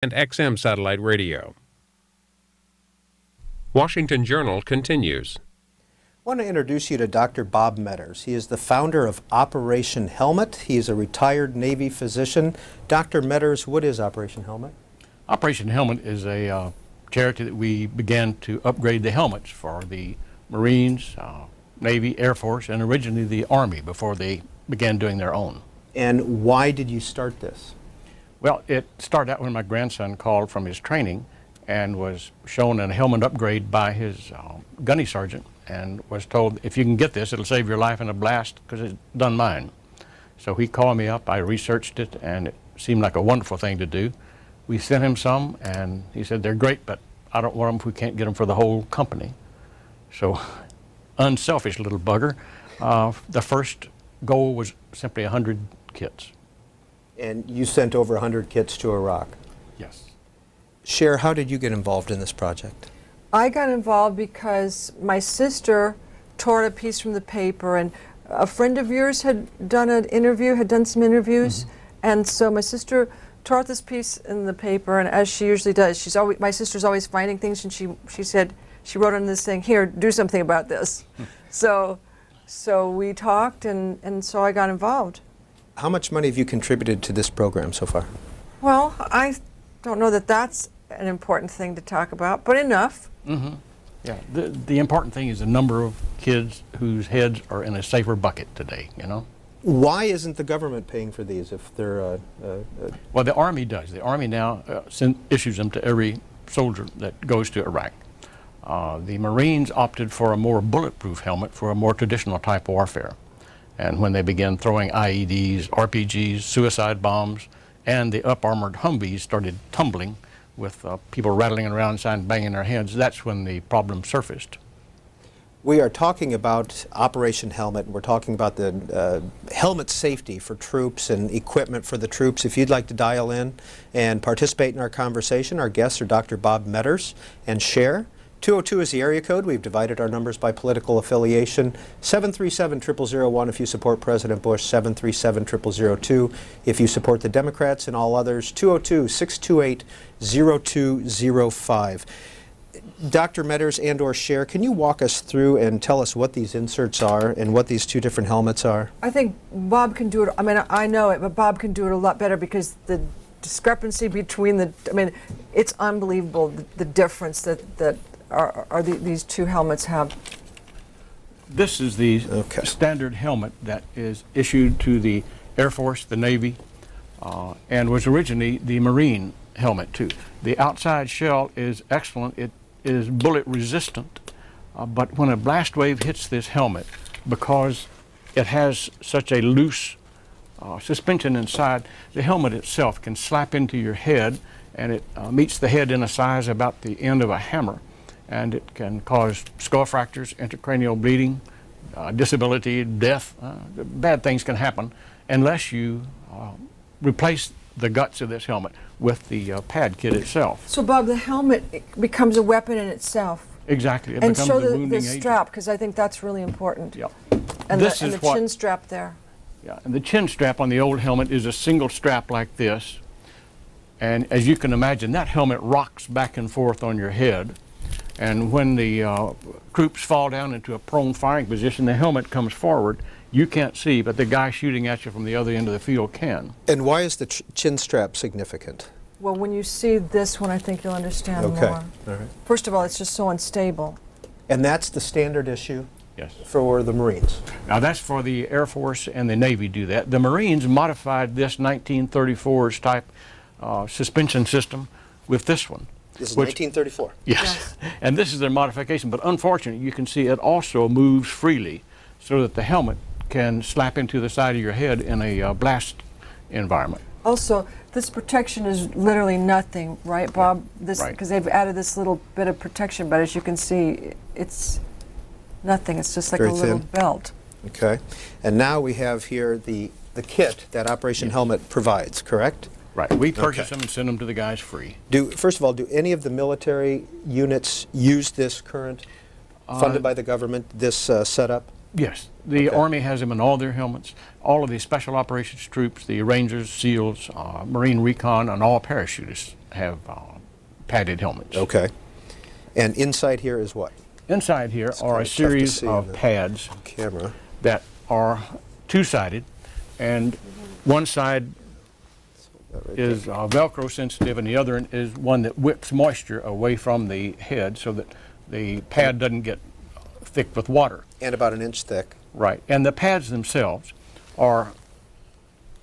and XM satellite radio. Washington Journal continues. I want to introduce you to Dr. Bob Metters. He is the founder of Operation Helmet. He is a retired Navy physician. Dr. Metters, what is Operation Helmet? Operation Helmet is a charity that we began to upgrade the helmets for the Marines, Navy, Air Force, and originally the Army before they began doing their own. And why did you start this? Well, it started out when my grandson called from his training and was shown a helmet upgrade by his gunny sergeant and was told, if you can get this, it'll save your life in a blast, because it's done mine. So he called me up, I researched it, and it seemed like a wonderful thing to do. We sent him some, and he said, they're great, but I don't want them if we can't get them for the whole company. So, unselfish little bugger. The first goal was simply 100 kits. And you sent over 100 kits to Iraq. Yes. Cher, how did you get involved in this project? I got involved because my sister tore a piece from the paper, and a friend of yours had done some interviews, and so my sister tore this piece in the paper, and as she usually does, my sister's always finding things, and she said, she wrote on this thing, here, do something about this. So we talked, and so I got involved. How much money have you contributed to this program so far? Well, I don't know that that's an important thing to talk about, but enough. Mm-hmm. Yeah, the important thing is the number of kids whose heads are in a safer bucket today, you know? Why isn't the government paying for these if they're... Well, the Army does. The Army now issues them to every soldier that goes to Iraq. The Marines opted for a more bulletproof helmet for a more traditional type of warfare. And when they began throwing IEDs, RPGs, suicide bombs, and the up-armored Humvees started tumbling with people rattling around inside and banging their heads, that's when the problem surfaced. We are talking about Operation Helmet, and we're talking about the helmet safety for troops and equipment for the troops. If you'd like to dial in and participate in our conversation, our guests are Dr. Bob Metters and Cher. 202 is the area code. We've divided our numbers by political affiliation. 737-0001 if you support President Bush, 737-0002 if you support the Democrats, and all others, 202-628-0205. Dr. Metters and or Cher, can you walk us through and tell us what these inserts are and what these two different helmets are? I think Bob can do it. I mean, I know it, but Bob can do it a lot better because the discrepancy between it's unbelievable, the difference that these two helmets have. This is the standard helmet that is issued to the Air Force, the Navy, and was originally the Marine helmet too. The outside shell is excellent. It is bullet resistant, but when a blast wave hits this helmet, because it has such a loose suspension inside, the helmet itself can slap into your head, and it meets the head in a size about the end of a hammer, and it can cause skull fractures, intracranial bleeding, disability, death. Bad things can happen unless you replace the guts of this helmet with the pad kit itself. So Bob, the helmet becomes a weapon in itself. Exactly. It and becomes show a wounding the agent. strap, because I think that's really important. Yeah. And the chin strap there. Yeah, and the chin strap on the old helmet is a single strap like this. And as you can imagine, that helmet rocks back and forth on your head. And when the troops fall down into a prone firing position, the helmet comes forward. You can't see, but the guy shooting at you from the other end of the field can. And why is the chin strap significant? Well, when you see this one, I think you'll understand more. All right. First of all, it's just so unstable. And that's the standard issue? Yes. For the Marines? Now that's for the Air Force and the Navy do that. The Marines modified this 1934's type suspension system with this one. This is 1934? Yes. And this is their modification, but unfortunately you can see it also moves freely so that the helmet can slap into the side of your head in a blast environment. Also, this protection is literally nothing, right, Bob? This, right. Because they've added this little bit of protection, but as you can see, it's nothing. It's just like a little belt. Okay. And now we have here the kit that Operation Helmet provides, correct? Right. We purchase them and send them to the guys free. First of all, do any of the military units use this current, funded by the government, this setup? Yes, the Army has them in all their helmets. All of the Special Operations troops, the Rangers, SEALs, Marine Recon, and all parachutists have padded helmets. Okay. And inside here is what? Inside here It's are kinda a tough to series see in of the pads camera. that are two-sided, and one side is Velcro sensitive, and the other is one that whips moisture away from the head so that the pad doesn't get thick with water. And about an inch thick. Right, and the pads themselves are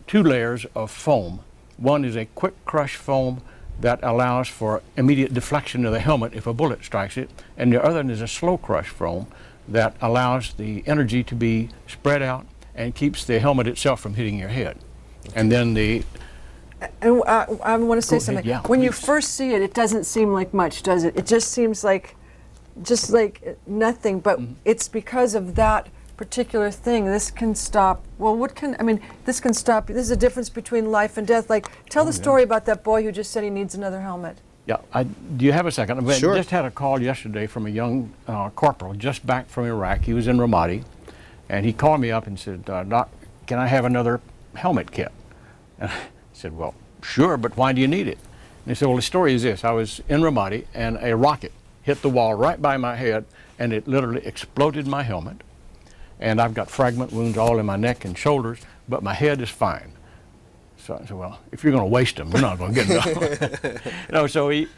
two layers of foam. One is a quick crush foam that allows for immediate deflection of the helmet if a bullet strikes it, and the other is a slow crush foam that allows the energy to be spread out and keeps the helmet itself from hitting your head. And then the And I want to say Go ahead, something. yeah, When you please. first see it, it doesn't seem like much, does it? It just seems like, just like nothing. But it's because of that particular thing. This can stop. Well, what can I mean? This can stop. This is a difference between life and death. Like, tell the story about that boy who just said he needs another helmet. Yeah, do you have a second? Sure. I just had a call yesterday from a young corporal just back from Iraq. He was in Ramadi, and he called me up and said, Doc, can I have another helmet kit? And I said, well, sure, but why do you need it? And he said, well, the story is this. I was in Ramadi, and a rocket hit the wall right by my head, and it literally exploded my helmet. And I've got fragment wounds all in my neck and shoulders, but my head is fine. So I said, well, if you're going to waste them, you're not going to get them. So he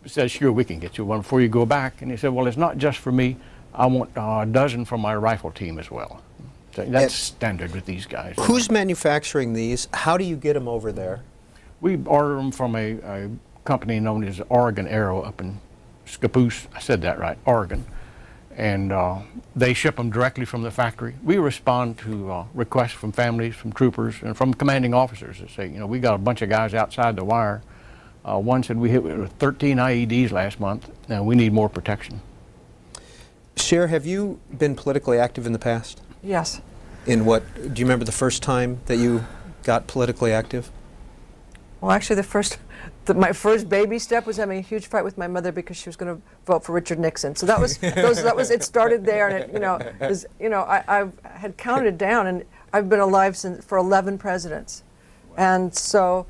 said, sure, we can get you one before you go back. And he said, well, it's not just for me. I want a dozen for my rifle team as well. So that's standard with these guys. Who's manufacturing these? How do you get them over there? We order them from a company known as Oregon Aero up in Scappoose. I said that right, Oregon. And they ship them directly from the factory. We respond to requests from families, from troopers, and from commanding officers that say, we got a bunch of guys outside the wire. One said we hit with 13 IEDs last month, and we need more protection. Cher, have you been politically active in the past? Yes. In what? Do you remember the first time that you got politically active? Well, actually, my first baby step was having a huge fight with my mother because she was going to vote for Richard Nixon. So that was it. Started there, and I had counted down, and I've been alive for 11 presidents, and so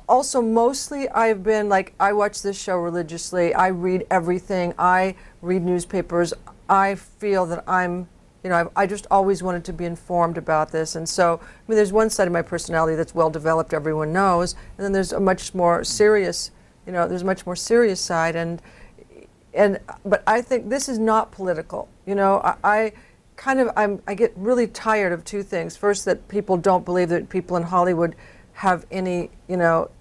also mostly I've been like, I watch this show religiously. I read everything. I read newspapers. I feel that I just always wanted to be informed about this. And so, there's one side of my personality that's well developed, everyone knows, and then there's a much more serious, there's a much more serious side. But I think this is not political. I get really tired of two things. First, that people don't believe that people in Hollywood have any,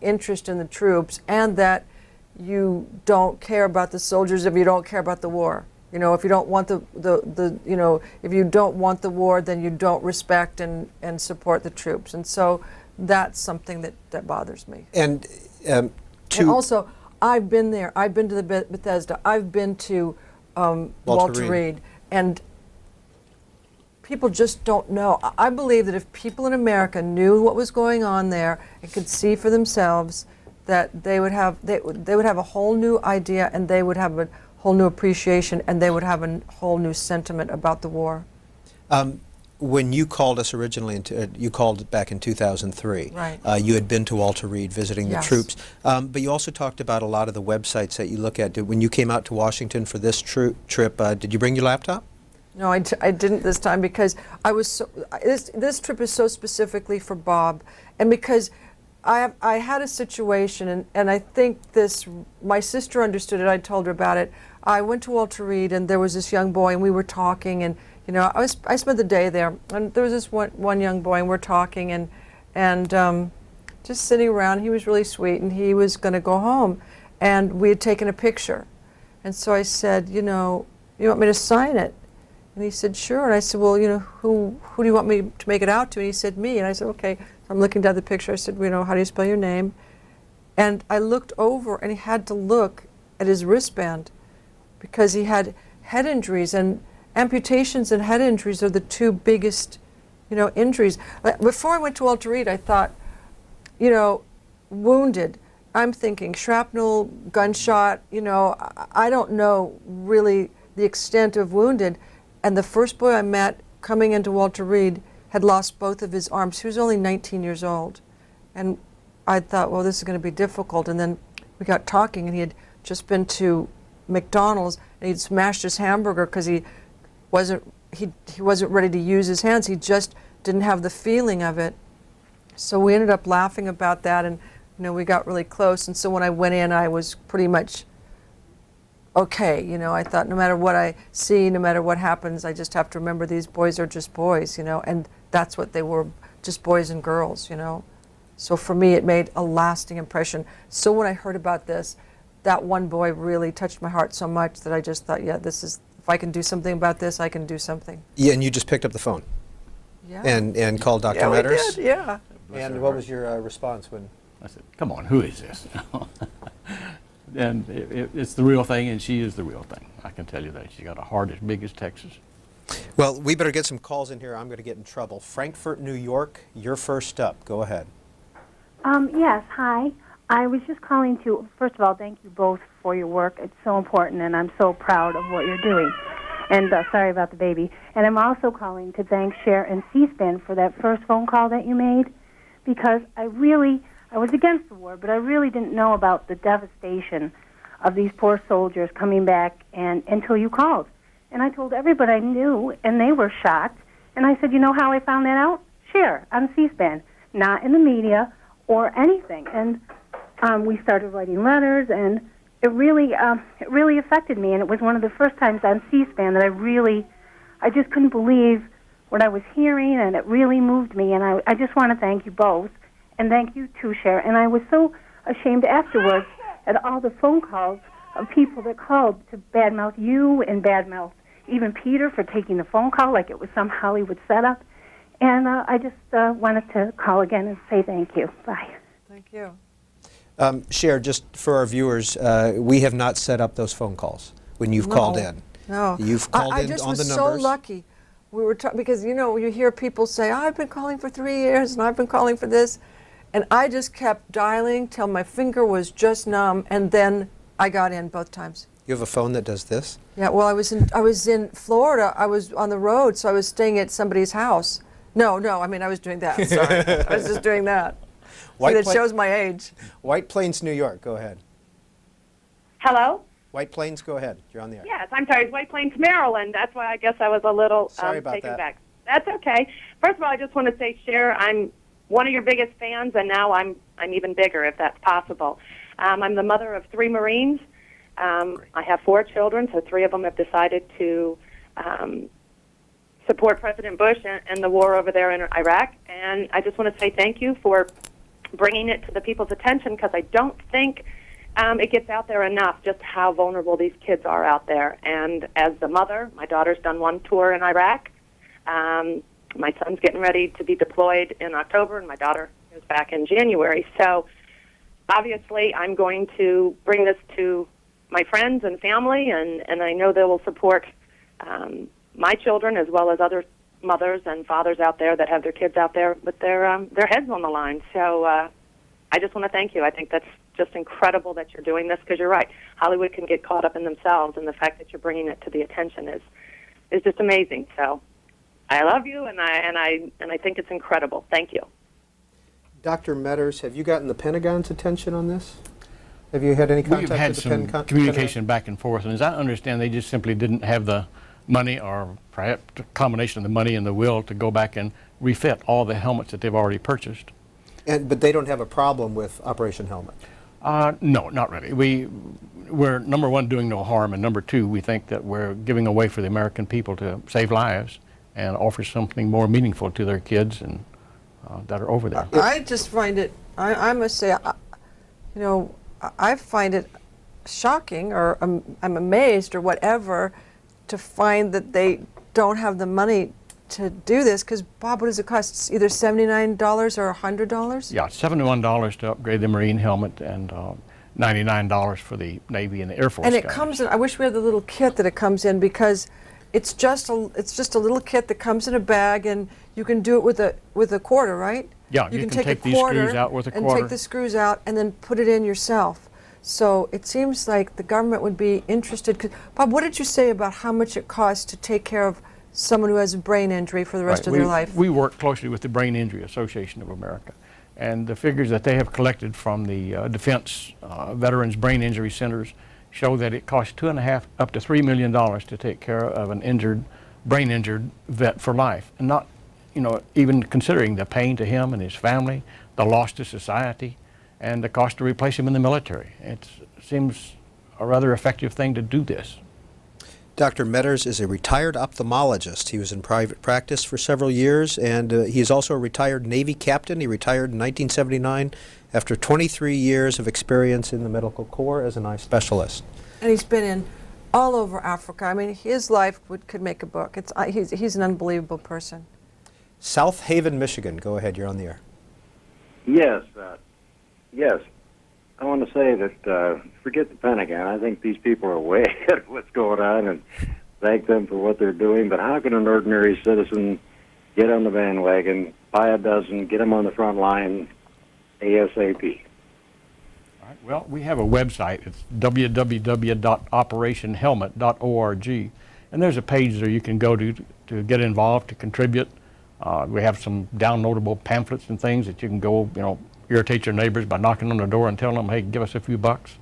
interest in the troops, and that you don't care about the soldiers if you don't care about the war. If you don't want if you don't want the war, then you don't respect and support the troops. And so that's something that bothers me. And And also, I've been there. I've been to the Bethesda. I've been to Walter Reed. And people just don't know. I believe that if people in America knew what was going on there and could see for themselves, that they would have a whole new idea, and they would have a whole new appreciation, and they would have a whole new sentiment about the war. When you called us originally, you called back in 2003. Right. You had been to Walter Reed visiting the Yes. troops. But you also talked about a lot of the websites that you look at. When you came out to Washington for this trip, did you bring your laptop? No, I didn't this time, because I was this trip is so specifically for Bob, and because I had a situation, and I think my sister understood it. I told her about it. I went to Walter Reed, and there was this young boy, and we were talking, and I spent the day there, and there was this one young boy, and we're talking, and just sitting around. He was really sweet, and he was going to go home, and we had taken a picture, and so I said, you want me to sign it? And he said, sure. And I said, well, who do you want me to make it out to? And he said, me. And I said, okay. I'm looking down the picture. I said, how do you spell your name? And I looked over, and he had to look at his wristband, because he had head injuries, and amputations and head injuries are the two biggest, injuries. Before I went to Walter Reed, I thought, wounded. I'm thinking shrapnel, gunshot, I don't know really the extent of wounded. And the first boy I met coming into Walter Reed had lost both of his arms. He was only 19 years old. And I thought, well, this is going to be difficult. And then we got talking, and he had just been to McDonald's, and he'd smashed his hamburger because he wasn't ready to use his hands. He just didn't have the feeling of it. So we ended up laughing about that, and we got really close. And so when I went in, I was pretty much okay. I thought no matter what I see, no matter what happens, I just have to remember these boys are just boys, and that's what they were, just boys and girls, So for me, it made a lasting impression. So when I heard about this, that one boy really touched my heart so much that I just thought, yeah, this is, if I can do something about this, I can do something. Yeah, and you just picked up the phone. Yeah. And called Dr. Yeah, we Metters? did, yeah. And what was your response when? I said, come on, who is this? And it's the real thing, and she is the real thing. I can tell you that. She's got a heart as big as Texas. Well, we better get some calls in here. I'm going to get in trouble. Frankfort, New York, you're first up. Go ahead. Yes, hi. I was just calling to, first of all, thank you both for your work. It's so important, and I'm so proud of what you're doing. And sorry about the baby. And I'm also calling to thank Cher and C-SPAN for that first phone call that you made, because I was against the war, but I really didn't know about the devastation of these poor soldiers coming back until you called. And I told everybody I knew, and they were shocked. And I said, you know how I found that out? Cher on C-SPAN, not in the media or anything. And we started writing letters, and it really affected me. And it was one of the first times on C-SPAN that I just couldn't believe what I was hearing, and it really moved me. And I just want to thank you both, and thank you too, Cher. And I was so ashamed afterwards at all the phone calls of people that called to badmouth you and badmouth even Peter for taking the phone call like it was some Hollywood setup. And I just wanted to call again and say thank you. Bye. Thank you. Cher, just for our viewers, we have not set up those phone calls when you've called in. No. You've called I in just on the was numbers. so lucky. We were because you hear people say, I've been calling for 3 years and I've been calling for this, and I just kept dialing till my finger was just numb, and then I got in both times. You have a phone that does this? Yeah, well, I was in Florida. I was on the road, so I was staying at somebody's house. No, I mean I was doing that. Sorry, I was just doing that. See, that shows my age. White Plains, New York. Go ahead. Hello? White Plains, go ahead. You're on the air. Yes, I'm sorry. It's White Plains, Maryland. That's why I guess I was a little Sorry about taken that. back. That's okay. First of all, I just want to say, Cher, I'm one of your biggest fans, and now I'm even bigger, if that's possible. I'm the mother of 3 Marines. I have 4 children, so 3 of them have decided to support President Bush and the war over there in Iraq. And I just want to say thank you for bringing it to the people's attention, because I don't think it gets out there enough just how vulnerable these kids are out there. And as the mother, my daughter's done 1 tour in Iraq. My son's getting ready to be deployed in October, and my daughter is back in January. So obviously I'm going to bring this to my friends and family, and I know they will support my children as well as other mothers and fathers out there that have their kids out there with their heads on the line. So I just want to thank you. I think that's just incredible that you're doing this, because you're right. Hollywood can get caught up in themselves, and the fact that you're bringing it to the attention is just amazing. So I love you, and I think it's incredible. Thank you. Dr. Metters, have you gotten the Pentagon's attention on this? Have you had any contact We've had with the some communication back and forth, and as I understand, they just simply didn't have the money, or perhaps a combination of the money and the will, to go back and refit all the helmets that they've already purchased. But they don't have a problem with Operation Helmet? No, not really. We're, number one, doing no harm, and number two, we think that we're giving a way for the American people to save lives and offer something more meaningful to their kids and that are over there. I just find it, I must say, I find it shocking, or I'm amazed, or whatever, to find that they don't have the money to do this. Because, Bob, what does it cost? It's either $79 or $100? Yeah, $71 to upgrade the Marine helmet, and $99 for the Navy and the Air Force. And it guys. comes in, I wish we had the little kit that it comes in, because it's just a little kit that comes in a bag, and you can do it with a quarter, right? Yeah, you can take these screws out with a and quarter. take the screws out and then put it in yourself. So it seems like the government would be interested. Bob, what did you say about how much it costs to take care of someone who has a brain injury for the rest Right. of their life. We work closely with the Brain Injury Association of America, and the figures that they have collected from the Defense Veterans Brain Injury Centers show that it costs $2.5 up to $3 million to take care of an brain injured vet for life, and not, even considering the pain to him and his family, the loss to society, and the cost to replace him in the military. It seems a rather effective thing to do this. Dr. Metters is a retired ophthalmologist. He was in private practice for several years, and he is also a retired Navy captain. He retired in 1979 after 23 years of experience in the medical corps as an eye specialist. And he's been in all over Africa. I mean, his life could make a book. He's an unbelievable person. South Haven, Michigan. Go ahead, you're on the air. Yes, yes. I want to say that forget the Pentagon. I think these people are way ahead of what's going on, and thank them for what they're doing. But how can an ordinary citizen get on the bandwagon, buy a dozen, get them on the front line ASAP? All right. Well, we have a website. It's www.operationhelmet.org, and there's a page there you can go to get involved, to contribute. We have some downloadable pamphlets and things that you can go, irritate your neighbors by knocking on their door and telling them, hey, give us a few bucks.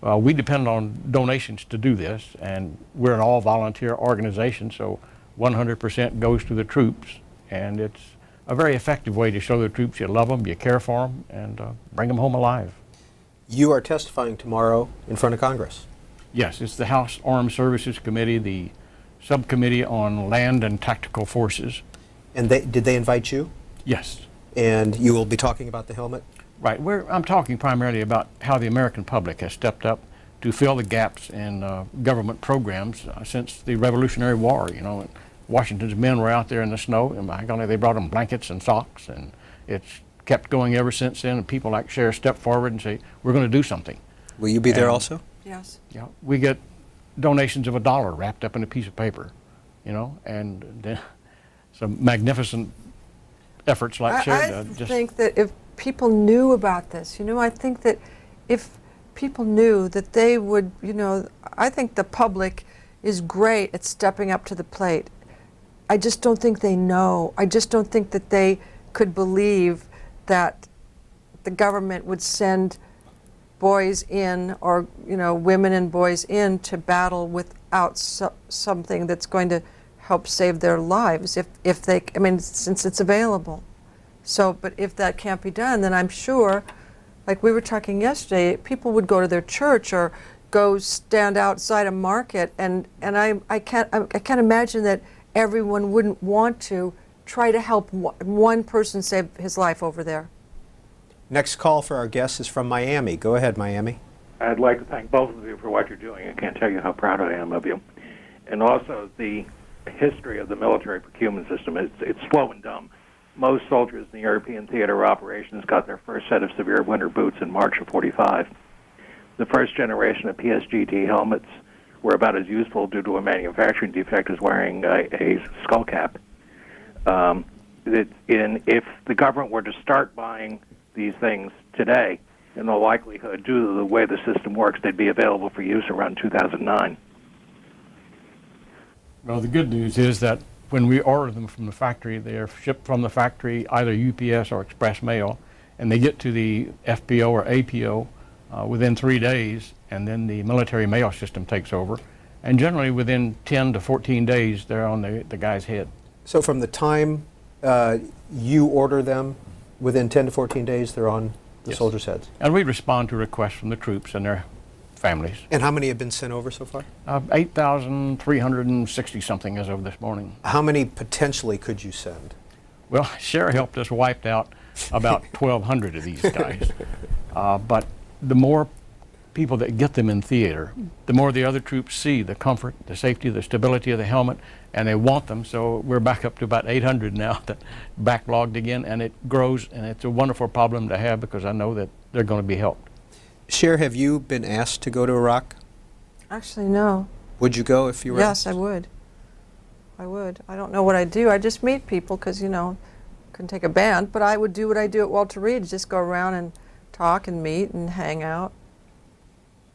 We depend on donations to do this, and we're an all-volunteer organization, so 100% goes to the troops, and it's a very effective way to show the troops you love them, you care for them, and bring them home alive. You are testifying tomorrow in front of Congress. Yes, it's the House Armed Services Committee, the Subcommittee on Land and Tactical Forces. And did they invite you? Yes. And you will be talking about the helmet? Right. I'm talking primarily about how the American public has stepped up to fill the gaps in government programs since the Revolutionary War. Washington's men were out there in the snow, and by golly, they brought them blankets and socks, and it's kept going ever since then. And people like Cher step forward and say, we're going to do something. Will you be there also? Yes. Yeah. We get donations of $1 wrapped up in a piece of paper, and then some magnificent efforts like Cher. I think that if people knew about this, I think that if people knew that they would, I think the public is great at stepping up to the plate. I just don't think they know. I just don't think that they could believe that the government would send boys in, or women and boys in, to battle without something that's going to help save their lives, if they, since it's available. So, but if that can't be done, then I'm sure, like we were talking yesterday, people would go to their church or go stand outside a market, and I can't imagine that everyone wouldn't want to try to help one person save his life over there. Next call for our guest is from Miami. Go ahead, Miami. I'd like to thank both of you for what you're doing. I can't tell you how proud I am of you. And also the history of the military procurement system. It's slow and dumb. Most soldiers in the European theater operations got their first set of severe winter boots in March of '45. The first generation of PSGT helmets were about as useful due to a manufacturing defect as wearing a skull cap. If the government were to start buying these things today, in all likelihood, due to the way the system works, they'd be available for use around 2009. Well, the good news is that when we order them from the factory, they are shipped from the factory, either UPS or express mail, and they get to the FPO or APO within 3 days, and then the military mail system takes over. And generally within 10 to 14 days, they're on the guy's head. So from the time you order them, within 10 to 14 days, they're on the Yes. soldiers' heads? And we respond to requests from the troops and their families. And how many have been sent over so far? 8,360 something as of this morning. How many potentially could you send? Well, Cher helped us wipe out about 1,200 of these guys. But the more people that get them in theater, the more the other troops see the comfort, the safety, the stability of the helmet, and they want them. So we're back up to about 800 now, that backlogged again, and it grows, and it's a wonderful problem to have because I know that they're going to be helped. Cher, have you been asked to go to Iraq? Actually, no. Would you go if you were Yes, asked? I would. I would. I don't know what I do. I just meet people because, couldn't take a band, but I would do what I do at Walter Reed, just go around and talk and meet and hang out.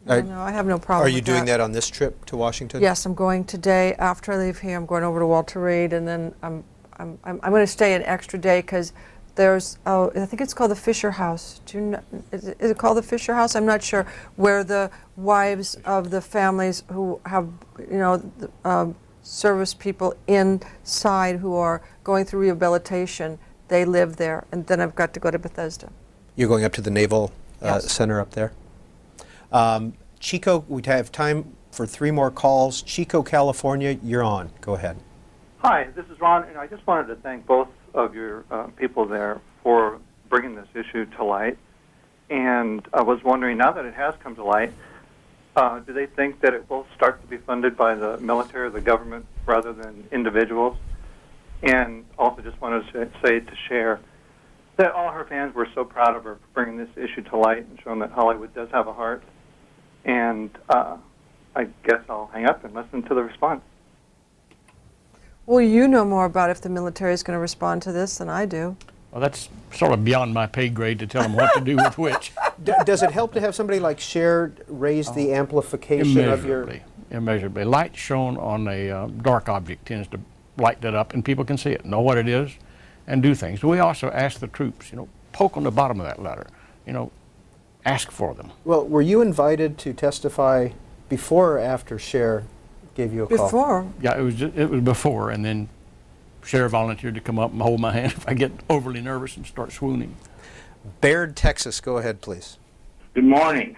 No, I have no problem Are with you doing that on this trip to Washington? Yes, I'm going today. After I leave here, I'm going over to Walter Reed, and then I'm going to stay an extra day because there's, I think it's called the Fisher House. Do you know, is it called the Fisher House? I'm not sure, where the wives of the families who have, service people inside who are going through rehabilitation, they live there. And then I've got to go to Bethesda. You're going up to the Naval Yes. Center up there? Chico, we have time for 3 more calls. Chico, California, you're on. Go ahead. Hi, this is Ron, and I just wanted to thank both of your people there for bringing this issue to light. And I was wondering, now that it has come to light, do they think that it will start to be funded by the military or the government rather than individuals? And also just wanted to say to Cher that all her fans were so proud of her for bringing this issue to light and showing that Hollywood does have a heart. And I guess I'll hang up and listen to the response. Well, you know more about if the military is going to respond to this than I do. Well, that's sort of beyond my pay grade to tell them what to do with which. Does it help to have somebody like Cher raise the amplification of your... Immeasurably. Light shown on a dark object tends to light that up, and people can see it, know what it is, and do things. We also ask the troops, poke on the bottom of that ladder, ask for them. Well, were you invited to testify before or after Cher gave you a call? Before. Yeah, it was before, and then Cher volunteered to come up and hold my hand if I get overly nervous and start swooning. Baird, Texas, go ahead, please. Good morning.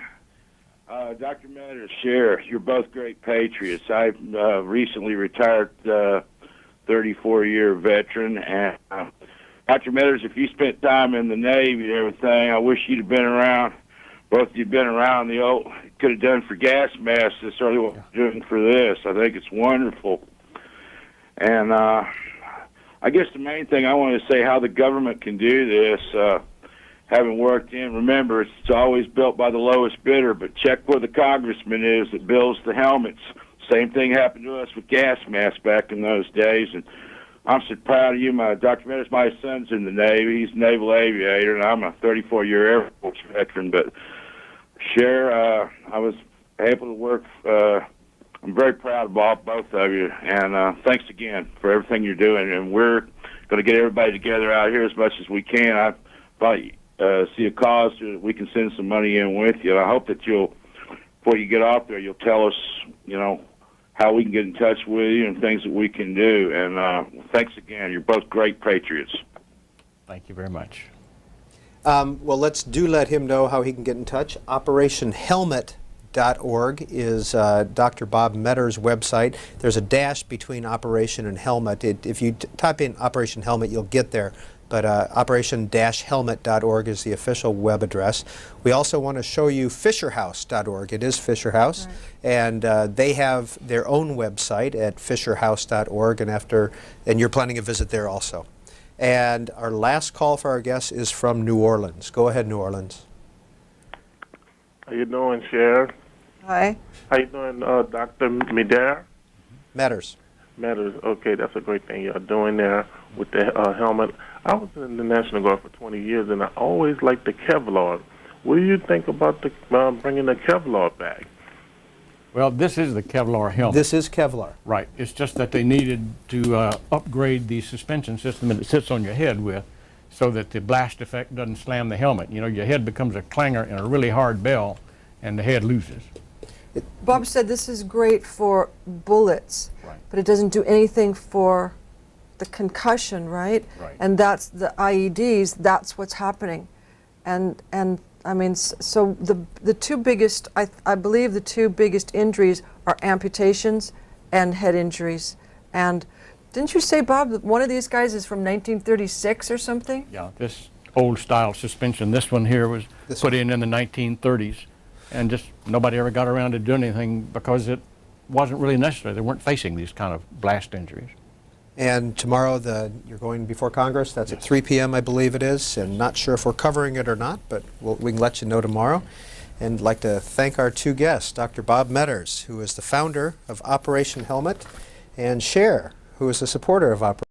Dr. Meadows, Cher, you're both great patriots. I've recently retired 34-year veteran, and Dr. Meadows, if you spent time in the Navy and everything, I wish you'd have been around. Both of you been around the old, could have done for gas masks this early, what you're doing for this. I think it's wonderful. And I guess the main thing I want to say how the government can do this, having worked in, remember, it's always built by the lowest bidder, but check where the congressman is that builds the helmets. Same thing happened to us with gas masks back in those days. And I'm so proud of you. Dr. Meadows, my son's in the Navy. He's a naval aviator, and I'm a 34-year Air Force veteran. But Cher, I was able to work. I'm very proud of both of you, and thanks again for everything you're doing. And we're going to get everybody together out here as much as we can. I probably see a cause that we can send some money in with you. And I hope that before you get off there, you'll tell us, how we can get in touch with you and things that we can do. And thanks again. You're both great patriots. Thank you very much. Well, let him know how he can get in touch. OperationHelmet.org is Dr. Bob Metter's website. There's a dash between Operation and Helmet. If you type in Operation Helmet, you'll get there. But operation-helmet.org is the official web address. We also want to show you fisherhouse.org. It is Fisher House. Right. And they have their own website at fisherhouse.org, and you're planning a visit there also. And our last call for our guests is from New Orleans. Go ahead, New Orleans. How you doing, Cher? Hi. How you doing, Dr. Meadows? Matters. Okay, that's a great thing you're doing there with the helmet. I was in the National Guard for 20 years, and I always liked the Kevlar. What do you think about bringing the Kevlar back? Well, this is the Kevlar helmet. This is Kevlar. Right. It's just that they needed to upgrade the suspension system that it sits on your head with so that the blast effect doesn't slam the helmet. Your head becomes a clanger and a really hard bell, and the head loses. Bob said this is great for bullets, right, but it doesn't do anything for the concussion, right? Right. And that's the IEDs, that's what's happening. And I mean, so the two biggest, I believe the two biggest injuries are amputations and head injuries. And didn't you say, Bob, that one of these guys is from 1936 or something? Yeah, this old style suspension, this one here was put in the 1930s, and just nobody ever got around to doing anything because it wasn't really necessary. They weren't facing these kind of blast injuries. And tomorrow you're going before Congress. That's at 3 p.m., I believe it is. And not sure if we're covering it or not, but we can let you know tomorrow. And I'd like to thank our two guests, Dr. Bob Metters, who is the founder of Operation Helmet, and Cher, who is a supporter of Operation